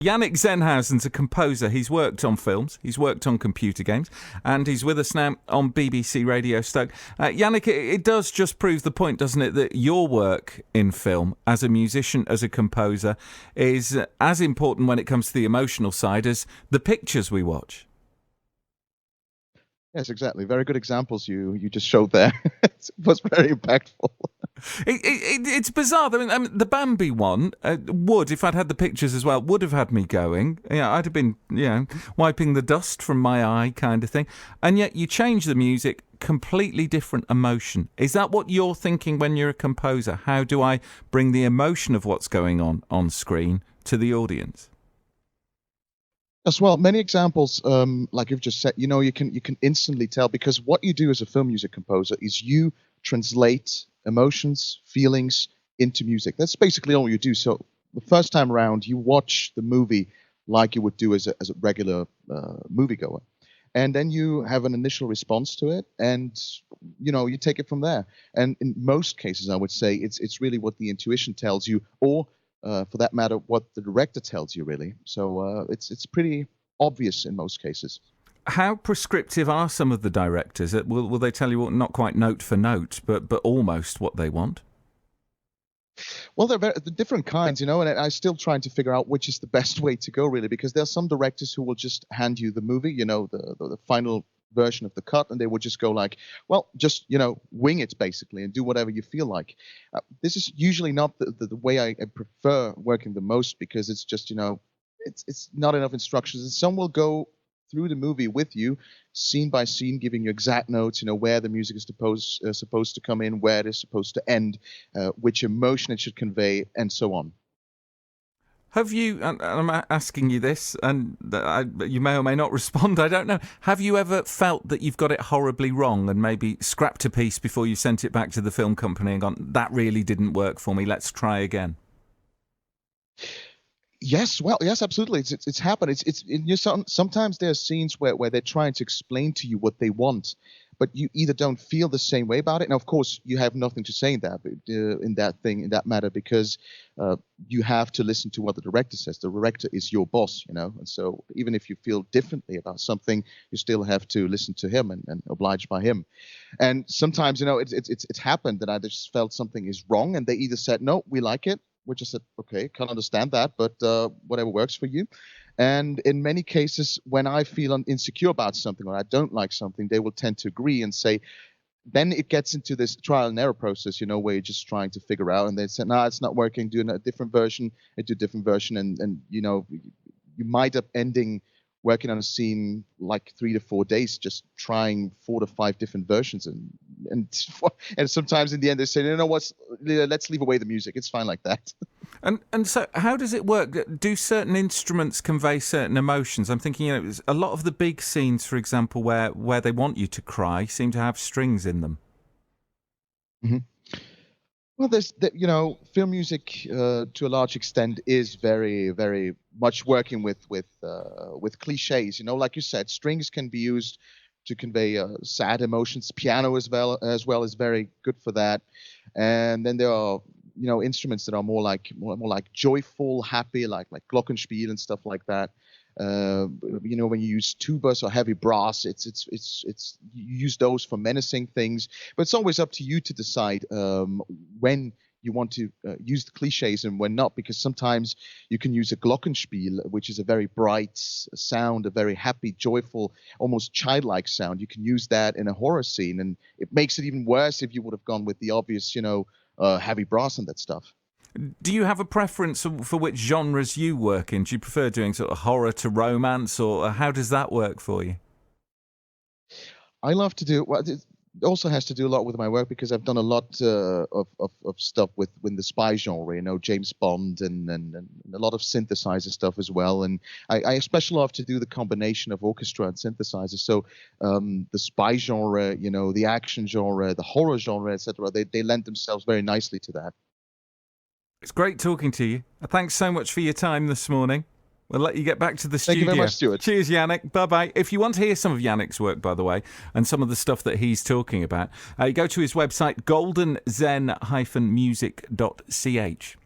Yannick Zenhausen's a composer. He's worked on films, he's worked on computer games, and he's with us now on BBC Radio Stoke. Yannick, it does just prove the point, doesn't it, that your work in film as a musician, as a composer, is as important when it comes to the emotional side as the pictures we watch. Yes, exactly. Very good examples you just showed there. It was very impactful. It's bizarre. I mean, the Bambi one would, if I'd had the pictures as well, would have had me going. Yeah, I'd have been, wiping the dust from my eye kind of thing. And yet you change the music, completely different emotion. Is that what you're thinking when you're a composer? How do I bring the emotion of what's going on screen to the audience? As well, many examples, like you've just said, you can instantly tell, because what you do as a film music composer is you translate emotions, feelings into music. That's basically all you do. So the first time around, you watch the movie like you would do as a regular moviegoer, and then you have an initial response to it, and you take it from there. And in most cases, I would say it's really what the intuition tells you, or for that matter, what the director tells you, really. So it's pretty obvious in most cases. How prescriptive are some of the directors? Will they tell you, not quite note for note, but almost what they want? Well, they're different kinds, and I'm still trying to figure out which is the best way to go, really, because there are some directors who will just hand you the movie, the final version of the cut, and they will just go like, well, just wing it basically and do whatever you feel like. This is usually not the way I prefer working the most, because it's just it's not enough instructions, and some will go through the movie with you, scene by scene, giving you exact notes, where the music is supposed to come in, where it is supposed to end, which emotion it should convey, and so on. Have you, and I'm asking you this, and you may or may not respond, I don't know, have you ever felt that you've got it horribly wrong and maybe scrapped a piece before you sent it back to the film company and gone, that really didn't work for me, let's try again? Yes, absolutely. It's happened. Sometimes there are scenes where they're trying to explain to you what they want, but you either don't feel the same way about it. And of course, you have nothing to say in that matter, because you have to listen to what the director says. The director is your boss, and so even if you feel differently about something, you still have to listen to him and oblige by him. And sometimes, it's happened that I just felt something is wrong, and they either said, no, we like it, which I said, okay, can't understand that, but whatever works for you. And in many cases, when I feel insecure about something or I don't like something, they will tend to agree and say, then it gets into this trial and error process, where you're just trying to figure out, and they say, no, it's not working, do a different version, and do a different version, and you might up ending working on a scene like 3 to 4 days, just trying 4 to 5 different versions, and sometimes in the end they say, let's leave away the music. It's fine like that. And so, how does it work? Do certain instruments convey certain emotions? I'm thinking, a lot of the big scenes, for example, where they want you to cry, seem to have strings in them. Mm-hmm. Well, there's film music to a large extent is very, very much working with cliches. Like you said, strings can be used to convey sad emotions. Piano as well is very good for that. And then there are instruments that are more like joyful, happy, like glockenspiel and stuff like that. When you use tubas or heavy brass, it's you use those for menacing things, but it's always up to you to decide when you want to use the cliches and when not, because sometimes you can use a glockenspiel, which is a very bright sound, a very happy, joyful, almost childlike sound. You can use that in a horror scene, and it makes it even worse if you would have gone with the obvious, heavy brass and that stuff. Do you have a preference for which genres you work in? Do you prefer doing sort of horror to romance, or how does that work for you? I love to do, well, it also has to do a lot with my work, because I've done a lot of stuff with the spy genre, James Bond and a lot of synthesizer stuff as well. And I especially love to do the combination of orchestra and synthesizer. So the spy genre, the action genre, the horror genre, etc., they lend themselves very nicely to that. It's great talking to you. Thanks so much for your time this morning. We'll let you get back to the studio. Thank you very much, Stuart. Cheers, Yannick. Bye-bye. If you want to hear some of Yannick's work, by the way, and some of the stuff that he's talking about, go to his website, goldenzen-music.ch.